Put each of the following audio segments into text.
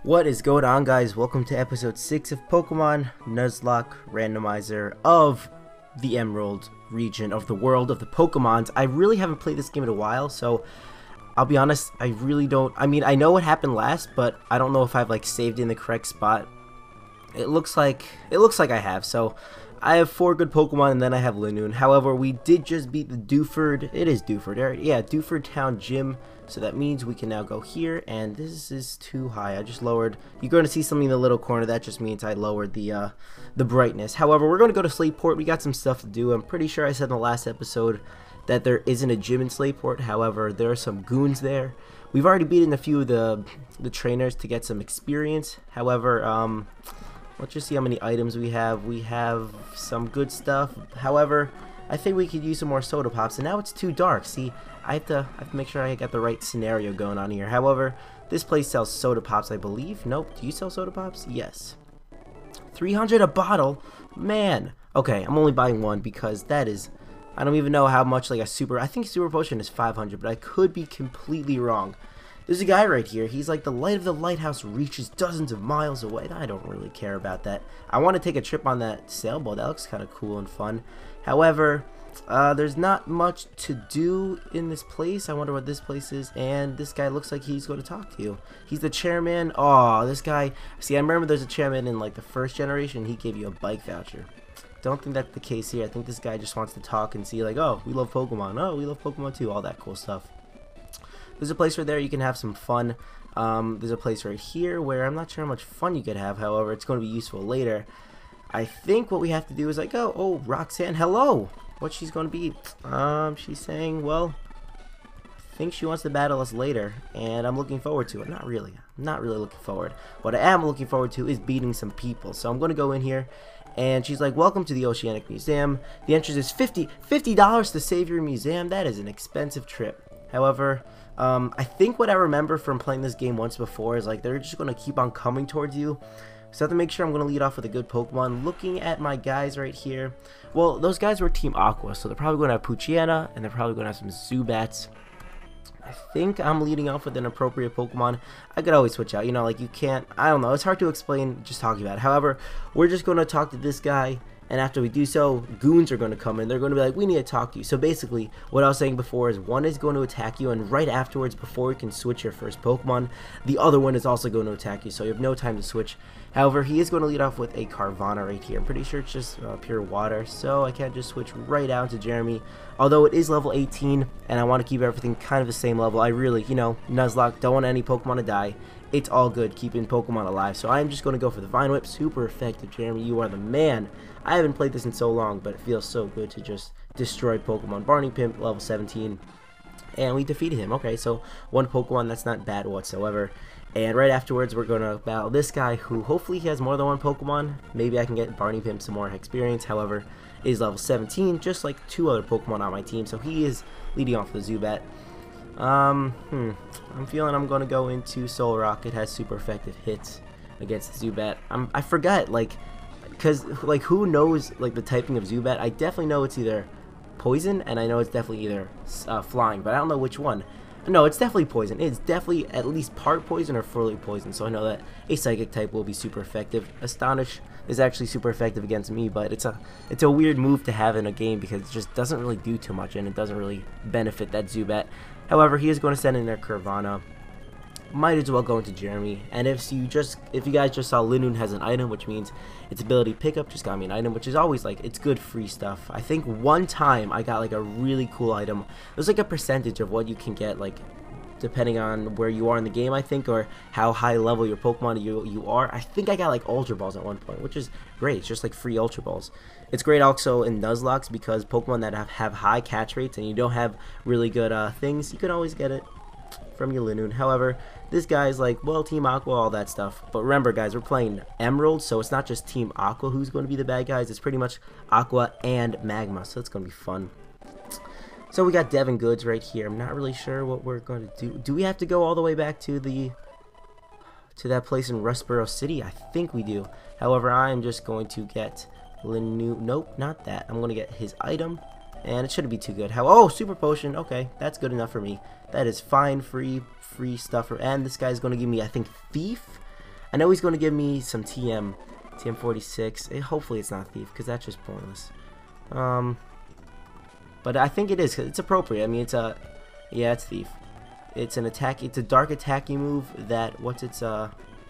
What is going on, guys? Welcome to episode 6 of Pokemon Nuzlocke Randomizer of the Emerald region of the world of the Pokemons. I really haven't played this game in a while, so I'll be honest, I really don't. I mean, I know what happened last, but I don't know if I've like saved in the correct spot. It looks like I have. So I have 4 good Pokemon, and then I have Linoone. However, we did just beat the Dewford. It is Dewford, right? Yeah, Dewford Town Gym. So that means we can now go here, and this is too high. I just lowered. You're going to see something in the little corner. That just means I lowered the brightness. However, we're going to go to Slateport. We got some stuff to do. I'm pretty sure I said in the last episode that there isn't a gym in Slateport. However, there are some goons there. We've already beaten a few of the trainers to get some experience. However, let's just see how many items we have. We have some good stuff. However, I think we could use some more soda pops, and now it's too dark. See, I have to make sure I got the right scenario going on here. However, this place sells soda pops, I believe. Nope. Do you sell soda pops? Yes. 300 a bottle? Man. Okay, I'm only buying one because that is, I don't even know how much like a super, I think super potion is 500, but I could be completely wrong. There's a guy right here. He's like, the light of the lighthouse reaches dozens of miles away. I don't really care about that. I want to take a trip on that sailboat. That looks kind of cool and fun. However, there's not much to do in this place. I wonder what this place is. And this guy looks like he's going to talk to you. He's the chairman. Oh, this guy. See, I remember there's a chairman in like the first generation. He gave you a bike voucher. Don't think that's the case here. I think this guy just wants to talk and see like, oh, we love Pokemon. Oh, we love Pokemon too. All that cool stuff. There's a place right there you can have some fun. There's a place right here where I'm not sure how much fun you could have. However, it's going to be useful later. I think what we have to do is like, oh, Roxanne, hello. What she's going to be, she's saying, well, I think she wants to battle us later, and I'm looking forward to it. Not really. I'm not really looking forward. What I am looking forward to is beating some people. So I'm going to go in here, and she's like, welcome to the Oceanic Museum. The entrance is $50 to save your museum. That is an expensive trip. However, I think what I remember from playing this game once before is like they're just going to keep on coming towards you. So I have to make sure I'm going to lead off with a good Pokemon. Looking at my guys right here, well, those guys were Team Aqua, so they're probably going to have Poochyena, and they're probably going to have some Zubats. I think I'm leading off with an appropriate Pokemon. I could always switch out, you know, like you can't, I don't know, it's hard to explain just talking about it. However, we're just going to talk to this guy, and after we do so, goons are going to come in. They're going to be like, we need to talk to you. So basically, what I was saying before is one is going to attack you, and right afterwards, before you can switch your first Pokemon, the other one is also going to attack you, so you have no time to switch. However, he is going to lead off with a Carvana right here. I'm pretty sure it's just pure water, so I can't just switch right out to Jeremy. Although it is level 18, and I want to keep everything kind of the same level. I really, you know, Nuzlocke, don't want any Pokemon to die. It's all good keeping Pokemon alive, so I'm just going to go for the Vine Whip. Super effective, Jeremy. You are the man. I haven't played this in so long, but it feels so good to just destroy Pokemon. Barney Pimp, level 17, and we defeated him. Okay, so one Pokemon, that's not bad whatsoever. And right afterwards, we're going to battle this guy who hopefully he has more than one Pokemon. Maybe I can get Barney Pimp some more experience. However, it is level 17, just like 2 other Pokemon on my team. So he is leading off with a Zubat. I'm feeling I'm going to go into Solrock. It has super effective hits against the Zubat. I forgot, like, because, like, who knows, like, the typing of Zubat? I definitely know it's either poison, and I know it's definitely either flying, but I don't know which one. No, it's definitely poison. It's definitely at least part poison or fully poison, so I know that a psychic type will be super effective. Astonish is actually super effective against me, but it's a weird move to have in a game because it just doesn't really do too much, and it doesn't really benefit that Zubat. However, he is going to send in their Carvana. Might as well go into Jeremy. And if you guys just saw, Linoone has an item, which means its ability pickup just got me an item, which is always like, it's good free stuff. I think one time I got like a really cool item. There's like a percentage of what you can get, like depending on where you are in the game, I think, or how high level your Pokemon you are. I think I got like Ultra Balls at one point, which is great. It's just like free Ultra Balls. It's great also in Nuzlocke because Pokemon that have high catch rates and you don't have really good things, you can always get it from your Linoone. However, this guy's like, well, Team Aqua, all that stuff. But remember, guys, we're playing Emerald, so it's not just Team Aqua who's going to be the bad guys. It's pretty much Aqua and Magma, so it's going to be fun. So we got Devin Goods right here. I'm not really sure what we're going to do. Do we have to go all the way back to that place in Rustboro City? I think we do. However, I'm just going to get Linoone. Nope, not that. I'm going to get his item. And it shouldn't be too good. Oh, Super Potion. Okay, that's good enough for me. That is fine, free stuff. And this guy's going to give me, I think, Thief. I know he's going to give me some TM46. Hopefully it's not Thief, because that's just pointless. But I think it is, 'cause it's appropriate. I mean, yeah, it's Thief. It's an attack. It's a dark attacking move that, what's its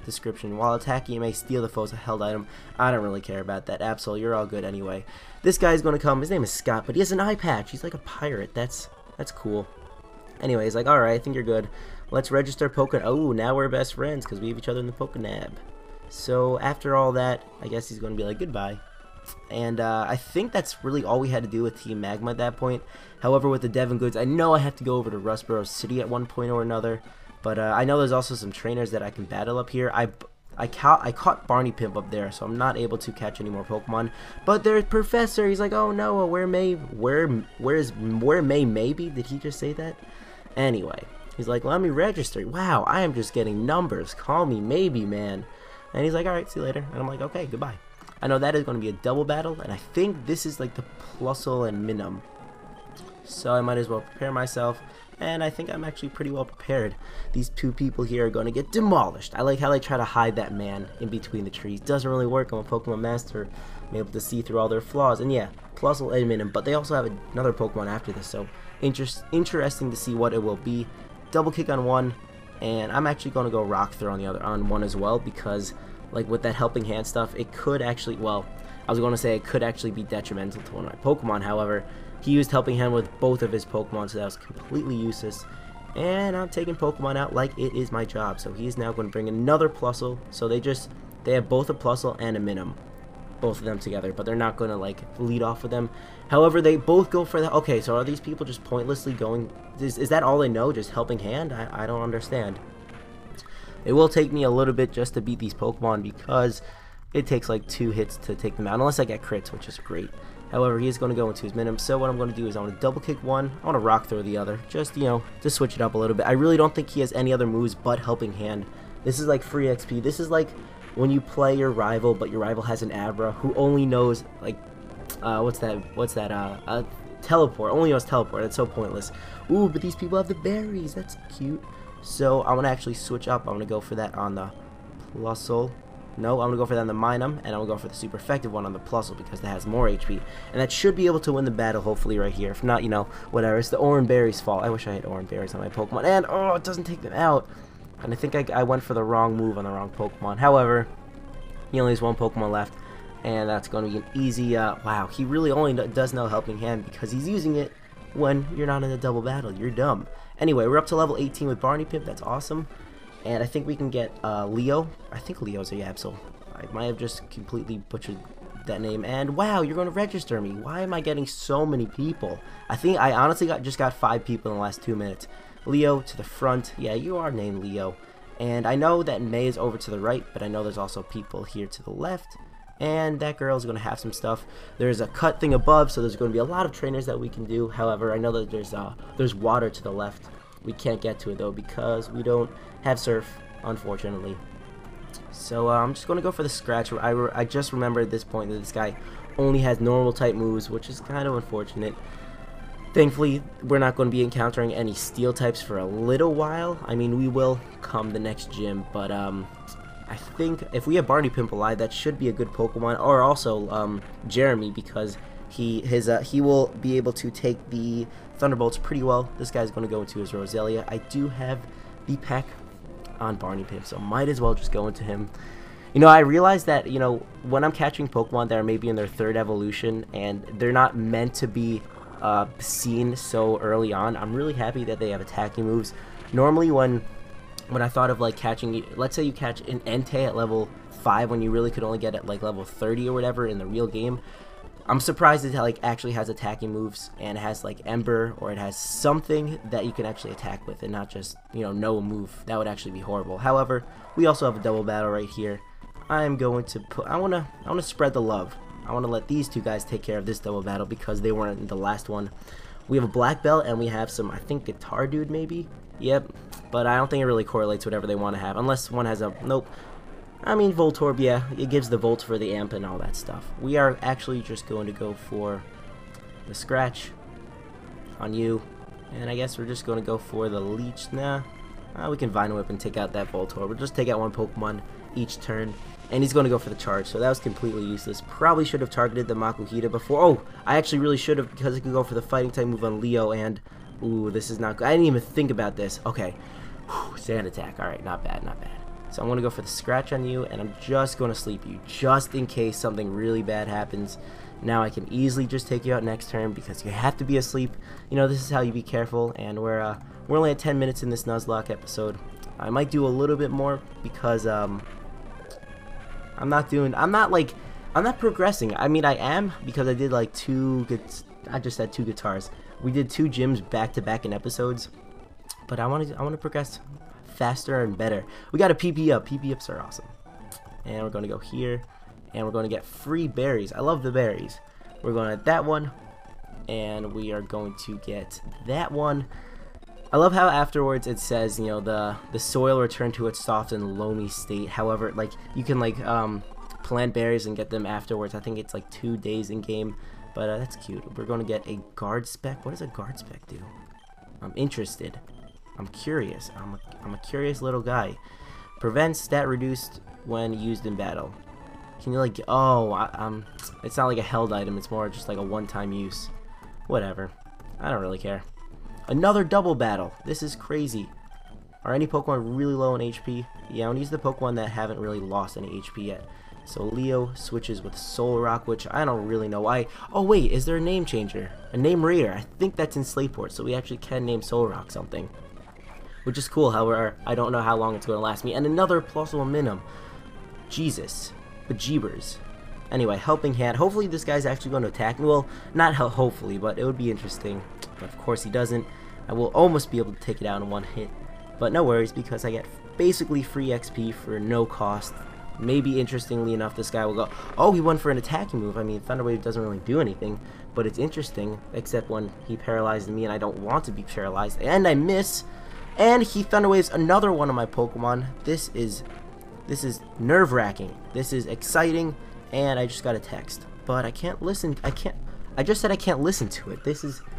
description? While attacking, you may steal the foe's held item. I don't really care about that. Absol, you're all good anyway. This guy's gonna come. His name is Scott, but he has an eye patch. He's like a pirate. That's cool. Anyway, he's like, all right, I think you're good. Let's register Pokemon. Oh, now we're best friends because we have each other in the Pokenab. So after all that, I guess he's gonna be like goodbye. And I think that's really all we had to do with Team Magma at that point. However, with the Devon Goods, I know I have to go over to Rustboro City at one point or another. But I know there's also some trainers that I can battle up here. I caught Barney Pimp up there, so I'm not able to catch any more Pokemon. But there's Professor. He's like, oh no, where May maybe? Did he just say that? Anyway, he's like, let me register. Wow, I am just getting numbers. Call me maybe, man. And he's like, all right, see you later. And I'm like, okay, goodbye. I know that is going to be a double battle, and I think this is like the Plusle and Minimum. So I might as well prepare myself, and I think I'm actually pretty well prepared. These two people here are going to get demolished. I like how they try to hide that man in between the trees. Doesn't really work. I'm a Pokemon Master. I'm able to see through all their flaws, and yeah, Plusle and Minimum, but they also have another Pokemon after this, so interesting to see what it will be. Double kick on one, and I'm actually going to go Rock Throw on one as well, because like with that helping hand stuff, it could actually, well, I was going to say it could actually be detrimental to one of my Pokemon. However, he used helping hand with both of his Pokemon, so that was completely useless. And I'm taking Pokemon out like it is my job. So he is now going to bring another Plusle. So they have both a Plusle and a Minimum, both of them together, but they're not going to like lead off with them. However, they both go for that. Okay, so are these people just pointlessly going? Is that all they know? Just helping hand? I don't understand. It will take me a little bit just to beat these Pokemon because it takes like 2 hits to take them out, unless I get crits, which is great. However, he is going to go into his Minimum, so what I'm going to do is I'm going to double kick one, I want to Rock Throw the other, just, you know, to switch it up a little bit. I really don't think he has any other moves but helping hand. This is like free XP. This is like when you play your rival, but your rival has an Abra who only knows, like, teleport, only knows teleport. That's so pointless. Ooh, but these people have the berries, that's cute. So I'm going to actually switch up. I'm going to go for that on the Plusle. No, I'm going to go for that on the Minimum, and I'm going to go for the super effective one on the Plusle because that has more HP. And that should be able to win the battle, hopefully, right here. If not, you know, whatever. It's the Oran Berry's fault. I wish I had Oran Berries on my Pokemon. And, oh, it doesn't take them out. And I think I went for the wrong move on the wrong Pokemon. However, he only has one Pokemon left, and that's going to be an easy, wow, he really only does know helping hand because he's using it when you're not in a double battle. You're dumb. Anyway, we're up to level 18 with Barney Pimp. That's awesome. And I think we can get Leo. I think Leo's a Yapsel. I might have just completely butchered that name. And wow, you're going to register me. Why am I getting so many people? I think I honestly just got 5 people in the last 2 minutes. Leo to the front. Yeah, you are named Leo. And I know that May is over to the right, but I know there's also people here to the left. And that girl is going to have some stuff. There's a cut thing above, so there's going to be a lot of trainers that we can do. However, I know that there's water to the left. We can't get to it though because we don't have surf, unfortunately. So I'm just going to go for the scratch. I just remembered at this point that this guy only has normal type moves, which is kind of unfortunate. Thankfully, we're not going to be encountering any steel types for a little while. I mean, we will come the next gym, but I think if we have Barney Pimp alive, that should be a good Pokemon. Or also Jeremy, because he will be able to take the Thunderbolts pretty well. This guy's going to go into his Roselia. I do have the pack on Barney Pimp, so might as well just go into him. You know, I realize that, you know, when I'm catching Pokemon that are maybe in their 3rd evolution and they're not meant to be seen so early on, I'm really happy that they have attacking moves. Normally when I thought of like catching, let's say you catch an Entei at level 5 when you really could only get at like level 30 or whatever in the real game, I'm surprised it like actually has attacking moves and it has like Ember, or it has something that you can actually attack with and not just, you know, no move. That would actually be horrible. However, we also have a double battle right here. I'm going to put, I want to spread the love. I want to let these 2 guys take care of this double battle because they weren't in the last one. We have a black belt and we have some, I think, Guitar Dude maybe. Yep, but I don't think it really correlates whatever they want to have unless one has a, nope. I mean, Voltorb, yeah, it gives the volts for the amp and all that stuff. We are actually just going to go for the scratch on you, and I guess we're just going to go for the leech. Nah, We can Vine Whip and take out that Voltorb. We'll just take out one Pokemon each turn. And he's going to go for the charge, so that was completely useless. Probably should have targeted the Makuhita before. Oh, I actually really should have, because it could go for the fighting type move on Leo, and ooh, this is not good. I didn't even think about this. Okay. Whew, sand attack. Alright, not bad, not bad. So I'm going to go for the scratch on you, and I'm just going to sleep you, just in case something really bad happens. Now I can easily just take you out next turn, because you have to be asleep. You know, this is how you be careful, and we're only at 10 minutes in this Nuzlocke episode. I might do a little bit more, because, I'm not progressing. I mean, I am, because I did like I just had 2 guitars. We did 2 gyms back-to-back in episodes, but I want to progress faster and better. We got a PP up. PP ups are awesome. And we're going to go here, and we're going to get free berries. I love the berries. We're going to get that one, and we are going to get that one. I love how afterwards it says, you know, the soil returned to its soft and loamy state. However, like, you can like plant berries and get them afterwards. I think it's like 2 days in game, but that's cute. We're going to get a guard spec. What does a guard spec do? I'm interested. I'm curious. I'm a curious little guy. Prevents stat reduced when used in battle. Can you like? Oh, it's not like a held item. It's more just like a one-time use. Whatever. I don't really care. Another double battle. This is crazy. Are any Pokemon really low on HP? Yeah, I'm gonna use the Pokemon that haven't really lost any HP yet. So Leo switches with Solrock, which I don't really know why. Oh wait, is there a name changer? A name raider? I think that's in Slateport, so we actually can name Solrock something. Which is cool, however, I don't know how long it's going to last me. And another Plausible Minimum. Jesus. Bejeebers. Anyway, Helping Hand. Hopefully this guy's actually going to attack me. Well, not hopefully, but it would be interesting. But of course he doesn't. I will almost be able to take it out in one hit. But no worries, because I get basically free XP for no cost. Maybe interestingly enough, this guy will go, oh, he went for an attacking move. I mean, Thunder Wave doesn't really do anything, but it's interesting, except when he paralyzes me and I don't want to be paralyzed. And I miss. And he Thunder Waves another one of my Pokemon. This is nerve-wracking. This is exciting, and I just got a text. But I can't listen. I just said I can't listen to it.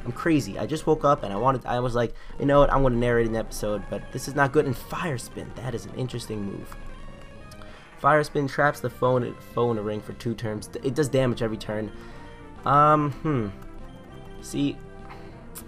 I'm crazy. I just woke up and I was like, you know what, I'm going to narrate an episode, but this is not good. And Fire Spin, that is an interesting move. Fire Spin traps the foe in a ring for 2 turns. It does damage every turn. See,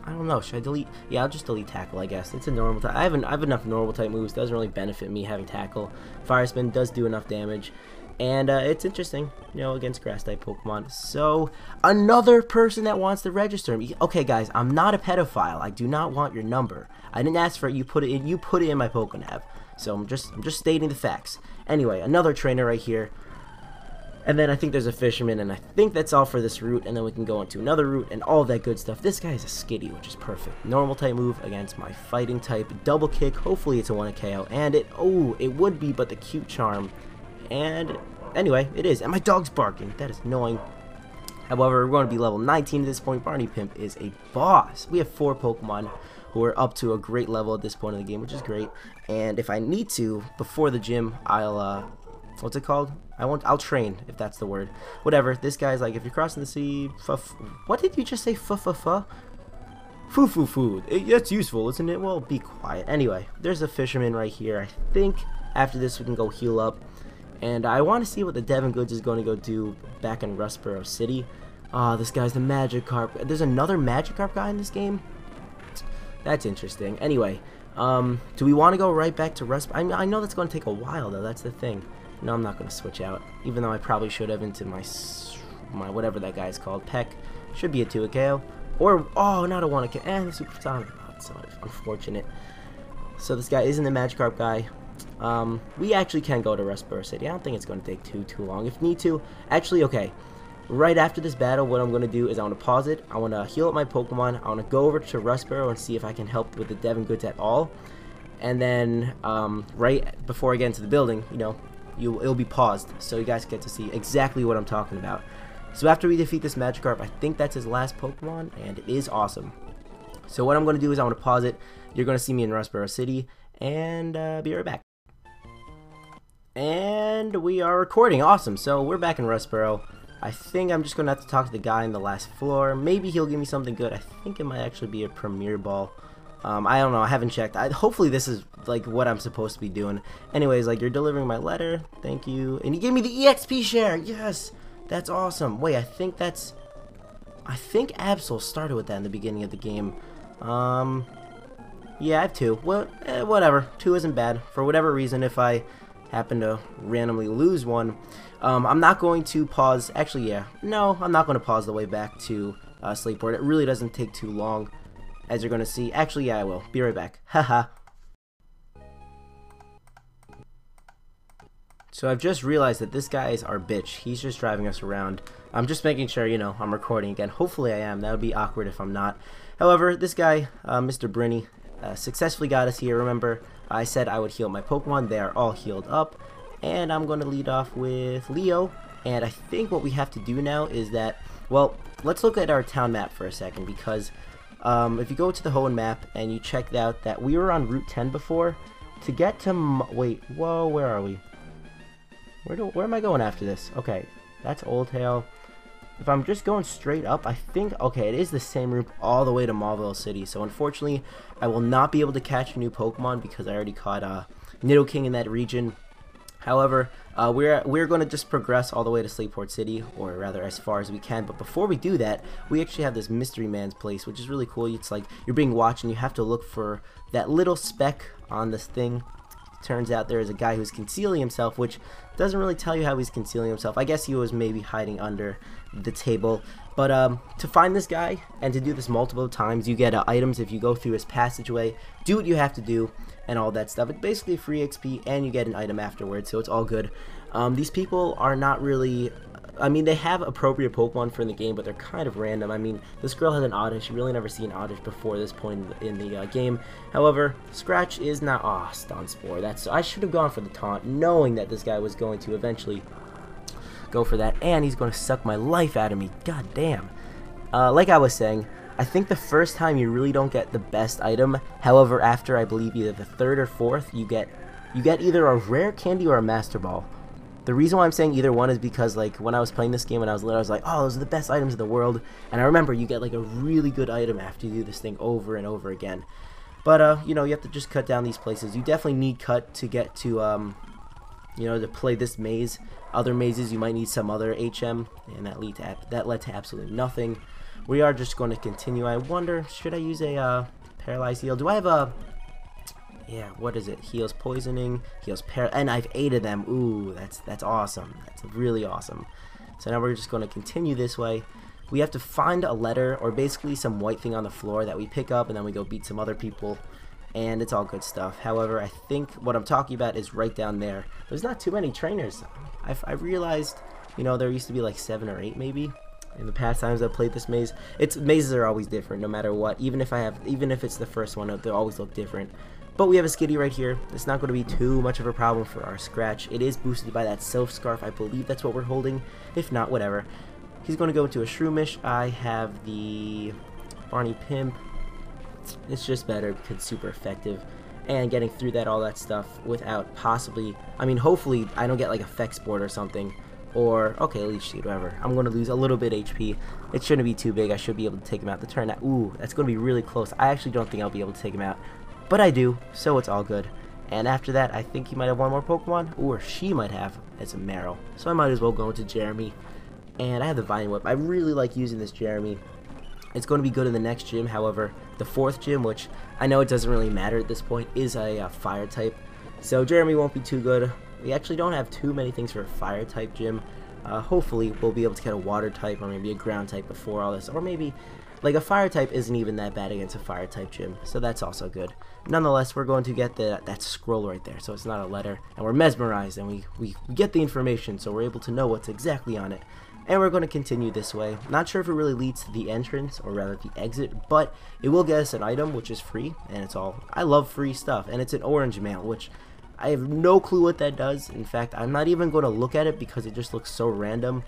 I don't know. Should I delete? Yeah, I'll just delete Tackle, I guess. It's a normal type. I have enough normal type moves. Doesn't really benefit me having Tackle. Fire Spin does do enough damage. And it's interesting, you know, against grass type Pokemon. So, another person that wants to register me. Okay, guys, I'm not a pedophile. I do not want your number. I didn't ask for it. You put it in my Pokenav. So I'm just stating the facts. Anyway, another trainer right here. And then I think there's a fisherman, and I think that's all for this route, and then we can go into another route and all that good stuff. This guy is a Skitty, which is perfect. Normal type move against my fighting type. Double kick, hopefully it's a 1 KO, and it would be, but the cute charm. And anyway, it is. And my dog's barking. That is annoying. However, we're going to be level 19 at this point. Barney Pimp is a boss. We have 4 Pokemon who are up to a great level at this point in the game, which is great. And if I need to, before the gym, I'll, what's it called? I'll train, if that's the word. Whatever, this guy's like, if you're crossing the sea, what did you just say, Foo. That's useful, isn't it? Well, be quiet. Anyway, there's a fisherman right here. I think after this we can go heal up. And I want to see what the Devon Goods is going to go do back in Rustboro City. This guy's the Magikarp. There's another Magikarp guy in this game? That's interesting. Anyway, do we want to go right back to Rustboro? I know that's going to take a while, though. That's the thing. No, I'm not going to switch out. Even though I probably should have into my whatever that guy's called. Peck. Should be a 2 KO. Or, oh, not a 1 KO. And Super Sonic. Oh, that's so unfortunate. So this guy isn't the Magikarp guy. We actually can go to Rustboro City. I don't think it's going to take too long. If need to, actually, okay. Right after this battle, what I'm going to do is I want to pause it. I want to heal up my Pokemon. I want to go over to Rustboro and see if I can help with the Devon Goods at all. And then, right before I get into the building, you know, it'll be paused, so you guys get to see exactly what I'm talking about. So after we defeat this Magikarp, I think that's his last Pokemon, and it is awesome. So what I'm going to do is I want to pause it. You're going to see me in Rustboro City, and be right back. And we are recording. Awesome. So we're back in Rustboro. I think I'm just going to have to talk to the guy on the last floor. Maybe he'll give me something good. I think it might actually be a Premier Ball. I don't know, I haven't checked. Hopefully this is like what I'm supposed to be doing. Anyways, like, you're delivering my letter, thank you. And you gave me the EXP share, yes! That's awesome. Wait, I think Absol started with that in the beginning of the game. Yeah, I have 2. Well, whatever. 2 isn't bad. For whatever reason, if I happen to randomly lose one, I'm not going to pause. Actually, yeah. No, I'm not going to pause the way back to Sleeport. It really doesn't take too long, as you're going to see. Actually, yeah, I will. Be right back. Haha. So I've just realized that this guy is our bitch. He's just driving us around. I'm just making sure, you know, I'm recording again. Hopefully I am. That would be awkward if I'm not. However, this guy, Mr. Brinny, successfully got us here. Remember, I said I would heal my Pokemon. They are all healed up. And I'm going to lead off with Leo. And I think what we have to do now is that, well, let's look at our town map for a second. Because if you go to the hoenn map and you checked out that we were on Route 10 before, to get to, wait, whoa, where are we? Where am I going after this? Okay, that's Old Tail. If I'm just going straight up, I think, okay, it is the same route all the way to Mauville City. So unfortunately, I will not be able to catch a new Pokemon because I already caught Nidoking in that region. However, we're going to just progress all the way to Sleeport City, or rather as far as we can. But before we do that, we actually have this Mystery Man's place, which is really cool. It's like you're being watched and you have to look for that little speck on this thing. Turns out there is a guy who's concealing himself, which doesn't really tell you how he's concealing himself. I guess he was maybe hiding under the table. But to find this guy and to do this multiple times, you get items if you go through his passageway. Do what you have to do and all that stuff. It's basically free XP and you get an item afterwards, so it's all good. These people are not really... I mean, they have appropriate Pokemon for in the game, but they're kind of random. I mean, this girl has an Oddish. You really never see an Oddish before this point in the game. However, Scratch is not... Ah, Stunspore. That's... I should have gone for the taunt, knowing that this guy was going to eventually go for that, and he's going to suck my life out of me. God damn. Like I was saying, I think the first time you really don't get the best item. However, after, I believe, either the 3rd or 4th, you get either a rare candy or a Master Ball. The reason why I'm saying either one is because, like, when I was playing this game when I was little, I was like, oh, those are the best items in the world. And I remember you get, like, a really good item after you do this thing over and over again. But, you know, you have to just cut down these places. You definitely need cut to get to, you know, to play this maze. Other mazes, you might need some other HM, and that led to absolutely nothing. We are just going to continue. I wonder, should I use a Paralyzed Heal? Do I have a... Yeah, what is it? Heals poisoning, heals and I've 8 of them. Ooh, that's awesome. That's really awesome. So now we're just going to continue this way. We have to find a letter, or basically some white thing on the floor that we pick up, and then we go beat some other people, and it's all good stuff. However, I think what I'm talking about is right down there. There's not too many trainers. I realized, you know, there used to be like 7 or 8 maybe. In the past times I've played this maze. Mazes are always different, no matter what. Even if it's the first one, they always look different. But we have a Skitty right here. It's not going to be too much of a problem for our Scratch. It is boosted by that Sylph Scarf. I believe that's what we're holding. If not, whatever. He's going to go into a Shroomish. I have the Barney Pimp. It's just better because it's super effective. And getting through all that stuff without possibly... I mean, hopefully I don't get like a Fex Board or something. Or, okay, Leech Seed, whatever. I'm going to lose a little bit HP. It shouldn't be too big. I should be able to take him out the turn. Ooh, that's going to be really close. I actually don't think I'll be able to take him out. But I do, so it's all good. And after that, I think he might have one more Pokemon, or she might have. It's a Meryl. So I might as well go into Jeremy. And I have the Vine Whip. I really like using this Jeremy. It's going to be good in the next gym. However, the 4th gym, which I know it doesn't really matter at this point, is a Fire type. So Jeremy won't be too good. We actually don't have too many things for a Fire type gym. Hopefully, we'll be able to get a Water type, or maybe a Ground type before all this. Or maybe... like, a Fire type isn't even that bad against a Fire type gym, so that's also good. Nonetheless, we're going to get that scroll right there, so it's not a letter, and we're mesmerized, and we get the information, so we're able to know what's exactly on it. And we're going to continue this way. Not sure if it really leads to the entrance, or rather the exit, but it will get us an item, which is free, and it's all... I love free stuff, and it's an orange mail, which I have no clue what that does. In fact, I'm not even going to look at it because it just looks so random.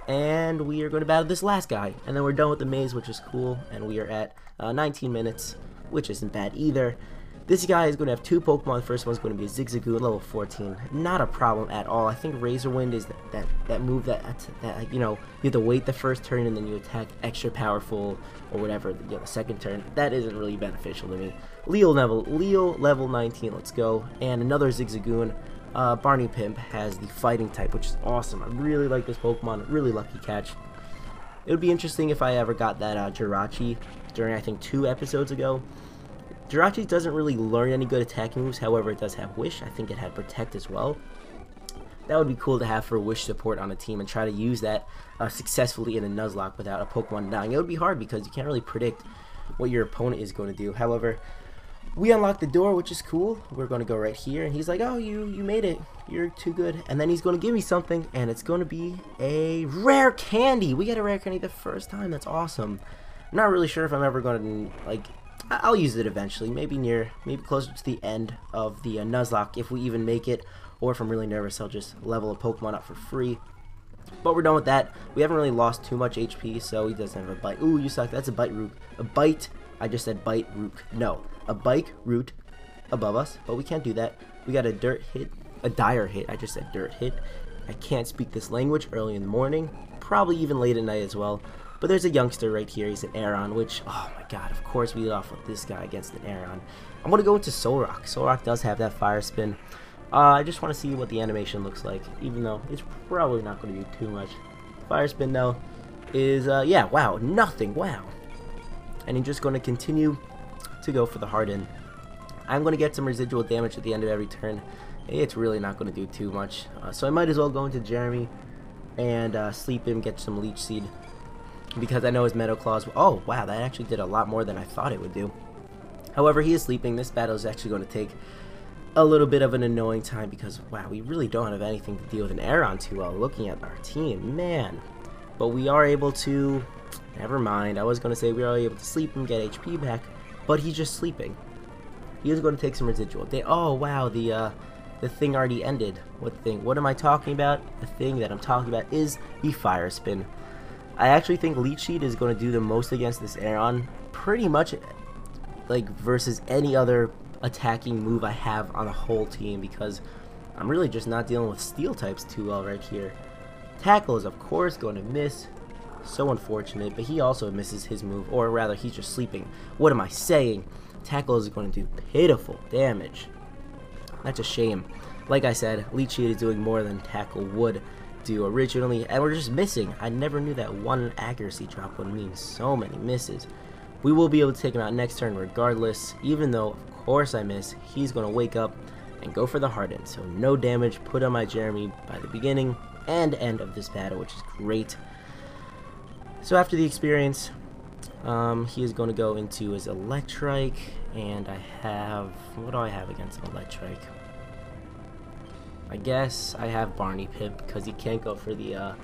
And we are going to battle this last guy, and then we're done with the maze, which is cool, and we are at 19 minutes, which isn't bad either. This guy is going to have 2 Pokemon. The first one's going to be a Zigzagoon, level 14. Not a problem at all. I think Razor Wind is that move that you know, you have to wait the first turn and then you attack extra powerful or whatever, you know, the second turn. That isn't really beneficial to me. Leo level 19, let's go. And another Zigzagoon. Barney Pimp has the fighting type, which is awesome. I really like this Pokemon. Really lucky catch. It would be interesting if I ever got that Jirachi during, I think, 2 episodes ago. Jirachi doesn't really learn any good attacking moves, however it does have Wish. I think it had Protect as well. That would be cool to have for Wish support on a team and try to use that successfully in a Nuzlocke without a Pokemon dying. It would be hard because you can't really predict what your opponent is going to do. However, we unlock the door, which is cool. We're going to go right here, and he's like, oh, you made it. You're too good. And then he's going to give me something, and it's going to be a rare candy. We get a rare candy the first time. That's awesome. I'm not really sure if I'm ever going to, like, I'll use it eventually, maybe closer to the end of the Nuzlocke, if we even make it, or if I'm really nervous, I'll just level a Pokemon up for free. But we're done with that. We haven't really lost too much HP, so he doesn't have a bite. Ooh, you suck. That's a bite root. A bite. I just said bite root. No, a bite root above us, but we can't do that. We got a dirt hit, a dire hit. I just said dirt hit. I can't speak this language early in the morning, probably even late at night as well. But there's a youngster right here. He's an Aeron, which, oh my god, of course we lead off with this guy against an Aeron. I'm going to go into Solrock. Solrock does have that Fire Spin. I just want to see what the animation looks like, even though it's probably not going to do too much. Fire Spin, though, is, yeah, wow, nothing, wow. And he's just going to continue to go for the Harden. I'm going to get some residual damage at the end of every turn. It's really not going to do too much. So I might as well go into Jeremy and sleep him, get some Leech Seed. Because I know his Meadow Claws. Oh, wow, that actually did a lot more than I thought it would do. However, he is sleeping. This battle is actually going to take a little bit of an annoying time because, wow, we really don't have anything to deal with an Aeron too well looking at our team, man. But we are able to, never mind, I was going to say we are able to sleep him, get HP back, but he's just sleeping. He is going to take some residual. Oh, wow, the thing already ended. What thing? What am I talking about? The thing that I'm talking about is the Fire Spin. I actually think Leech Seed is going to do the most against this Aeron, pretty much like versus any other attacking move I have on the whole team, because I'm really just not dealing with Steel types too well right here. Tackle is of course going to miss, so unfortunate, but he also misses his move, or rather he's just sleeping. What am I saying? Tackle is going to do pitiful damage. That's a shame. Like I said, Leech Seed is doing more than Tackle would do originally, and we're just missing. I never knew that one accuracy drop would mean so many misses. We will be able to take him out next turn regardless, even though of course I miss. He's going to wake up and go for the Harden, so no damage put on my Jeremy by the beginning and end of this battle, which is great. So after the experience, he is going to go into his Electrike, and I have, what do I have against an Electrike? I guess I have Barney Pimp because he can't go for the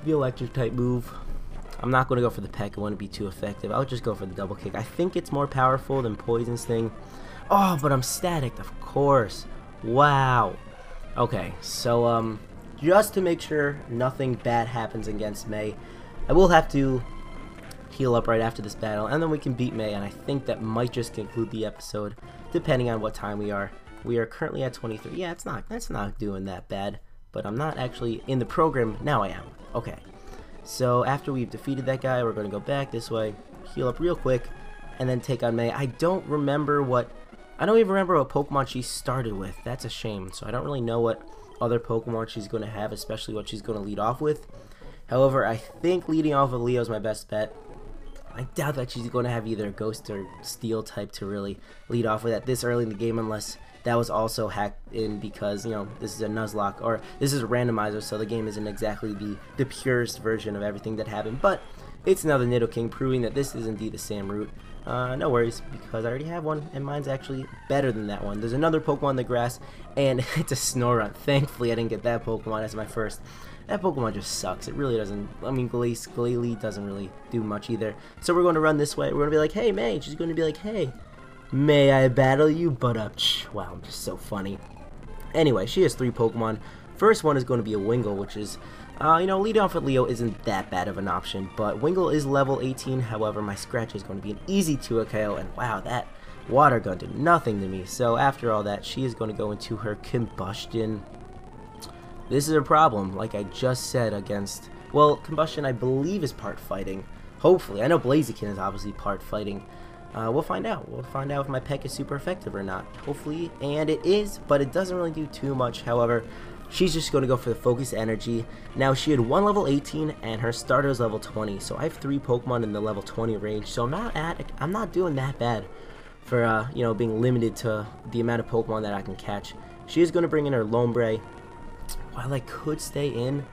electric type move. I'm not going to go for the Peck. It wouldn't be too effective. I'll just go for the Double Kick. I think it's more powerful than Poison Sting. Oh, but I'm static, of course. Wow. Okay, so just to make sure nothing bad happens against May, I will have to heal up right after this battle, and then we can beat May, and I think that might just conclude the episode, depending on what time we are. We are currently at 23. Yeah, that's not doing that bad, but I'm not actually in the program. Now I am. Okay. So after we've defeated that guy, we're going to go back this way, heal up real quick, and then take on May. I don't even remember what Pokemon she started with. That's a shame. So I don't really know what other Pokemon she's going to have, especially what she's going to lead off with. However, I think leading off with Leo is my best bet. I doubt that she's going to have either Ghost or Steel type to really lead off with at this early in the game, unless that was also hacked in because, you know, this is a Nuzlocke, or this is a randomizer, so the game isn't exactly the purest version of everything that happened. But it's another Nidoking, proving that this is indeed the same route. No worries, because I already have one, and mine's actually better than that one. There's another Pokemon in the grass, and it's a Snorunt. Thankfully, I didn't get that Pokemon as my first. That Pokemon just sucks. It really doesn't. I mean, Glalie doesn't really do much either. So we're going to run this way. We're going to be like, hey, May. She's going to be like, hey, may I battle you? But wow, I'm just so funny. Anyway, she has 3 Pokemon. First one is going to be a Wingull, which is, you know, leading off with Leo isn't that bad of an option. But Wingull is level 18. However, my Scratch is going to be an easy 2 KO. And wow, that Water gun did nothing to me. So after all that, she is going to go into her combustion. This is a problem, like I just said, against... Well, combustion I believe is part fighting. Hopefully. I know Blaziken is obviously part fighting. We'll find out. We'll find out if my Peck is super effective or not. Hopefully. And it is, but it doesn't really do too much. However, she's just going to go for the focus energy. Now, she had one level 18 and her starter is level 20. So I have 3 Pokemon in the level 20 range. So I'm not doing that bad for, you know, being limited to the amount of Pokemon that I can catch. She is going to bring in her Lombre. While I could stay in,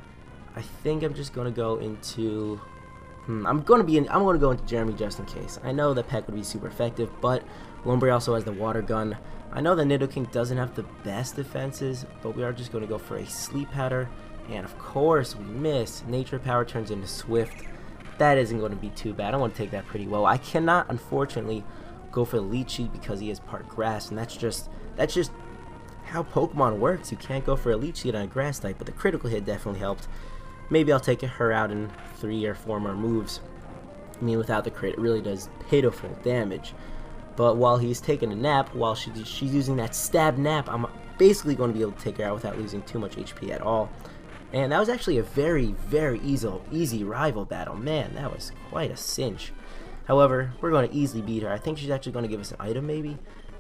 I think I'm just going to go into... I'm going to go into Jeremy just in case. I know that Peck would be super effective, but Lombre also has the water gun. I know that Nidoking doesn't have the best defenses, but we are just going to go for a sleep powder. And of course, we miss. Nature power turns into Swift. That isn't going to be too bad. I want to take that pretty well. I cannot, unfortunately, go for the Leech Seed because he is part grass, and that's just how Pokemon works. You can't go for a Leech Seed on a grass type, but the critical hit definitely helped. Maybe I'll take her out in 3 or 4 more moves. I mean, without the crit, it really does pitiful damage. But while he's taking a nap, while she's using that stab nap, I'm basically going to be able to take her out without losing too much HP at all. And that was actually a very, very easy rival battle. Man, that was quite a cinch. However, we're going to easily beat her. I think she's actually going to give us an item, maybe.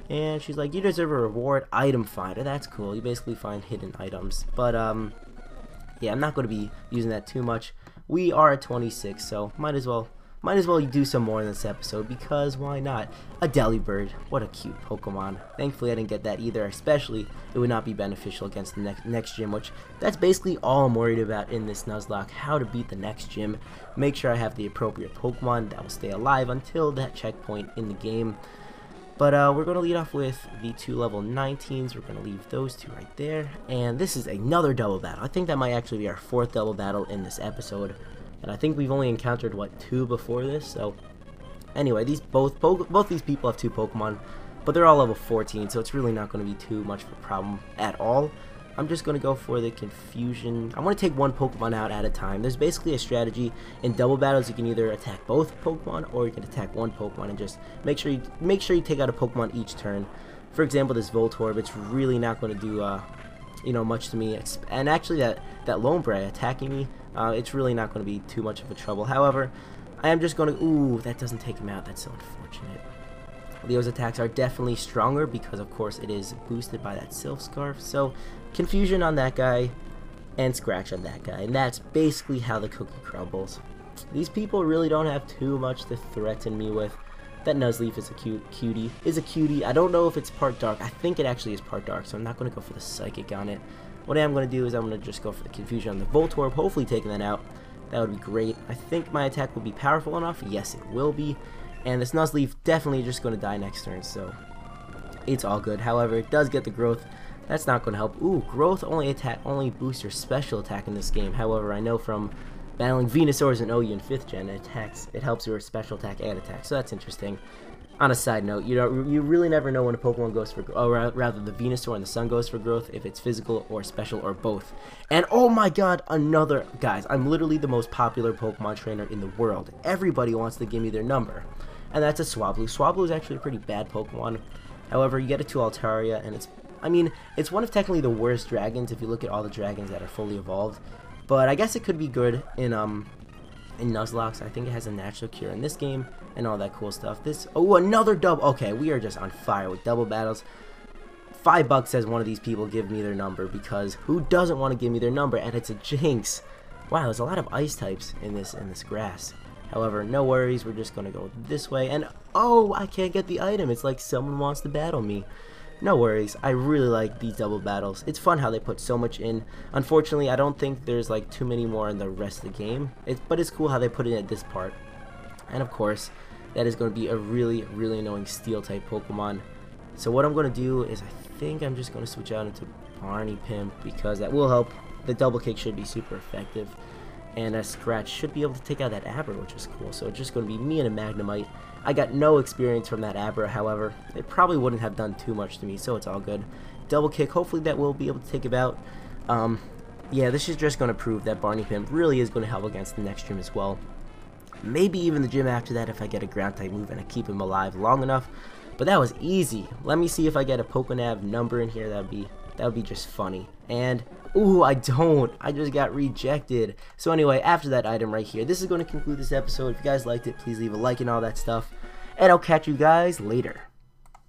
And she's like, you deserve a reward, item finder. That's cool. You basically find hidden items. But, yeah, I'm not going to be using that too much. We are at 26, so might as well do some more in this episode, because why not? A Delibird, what a cute Pokemon. Thankfully I didn't get that either, especially it would not be beneficial against the next gym, which that's basically all I'm worried about in this Nuzlocke, how to beat the next gym. Make sure I have the appropriate Pokemon that will stay alive until that checkpoint in the game. But we're going to lead off with the 2 level 19s. We're going to leave those 2 right there. And this is another double battle. I think that might actually be our 4th double battle in this episode. And I think we've only encountered, what, 2 before this? So, anyway, both these people have 2 Pokemon. But they're all level 14, so it's really not going to be too much of a problem at all. I'm just going to go for the confusion. I want to take one Pokemon out at a time. There's basically a strategy in double battles. You can either attack both Pokemon or you can attack one Pokemon and just make sure you take out a Pokemon each turn. For example, this Voltorb, it's really not going to do you know, much to me. And actually that Lombre attacking me, it's really not going to be too much of a trouble. However, I am just going to... Ooh, that doesn't take him out. That's so unfortunate. Leo's attacks are definitely stronger because, of course, it is boosted by that Sylph Scarf. So, confusion on that guy and scratch on that guy. And that's basically how the cookie crumbles. These people really don't have too much to threaten me with. That Nuzleaf is a cutie. I don't know if it's part dark. I think it actually is part dark, so I'm not going to go for the Psychic on it. What I am going to do is I'm going to just go for the confusion on the Voltorb, hopefully taking that out. That would be great. I think my attack will be powerful enough. Yes, it will be. And this Nuzleaf definitely just going to die next turn, so it's all good. However, it does get the growth. That's not going to help. Ooh, growth only boosts your special attack in this game. However, I know from battling Venusaurs and OU in 5th gen, it helps your special attack and attack. So that's interesting. On a side note, you really never know when a Pokemon goes for, or rather the Venusaur and the Sun goes for growth, if it's physical or special or both. And oh my god, guys, I'm literally the most popular Pokemon trainer in the world. Everybody wants to give me their number. And that's a Swablu. Swablu is actually a pretty bad Pokemon. However, you get it to Altaria, and it's one of technically the worst dragons if you look at all the dragons that are fully evolved. But I guess it could be good in Nuzlocke. I think it has a natural cure in this game and all that cool stuff. Oh, another double. Okay, we are just on fire with double battles. $5 says one of these people give me their number, because who doesn't want to give me their number? And it's a Jinx. Wow, there's a lot of ice types in this grass. However, no worries, we're just going to go this way, and oh, I can't get the item. It's like someone wants to battle me. No worries, I really like these double battles. It's fun how they put so much in. Unfortunately, I don't think there's like too many more in the rest of the game, but it's cool how they put it in at this part. And of course, that is going to be a really, really annoying steel type Pokemon. So what I'm going to do is I think I'm just going to switch out into Barney Pimp, because that will help. The double kick should be super effective. And a Scratch should be able to take out that Abra, which is cool. So it's just going to be me and a Magnemite. I got no experience from that Abra, however. It probably wouldn't have done too much to me, so it's all good. Double kick, hopefully that will be able to take it out. Yeah, this is just going to prove that Barney Pimp really is going to help against the next gym as well. Maybe even the gym after that if I get a ground type move and I keep him alive long enough. But that was easy. Let me see if I get a Pokenav number in here. That would be just funny. And ooh, I don't. I just got rejected. So anyway, after that item right here, this is going to conclude this episode. If you guys liked it, please leave a like and all that stuff. And I'll catch you guys later.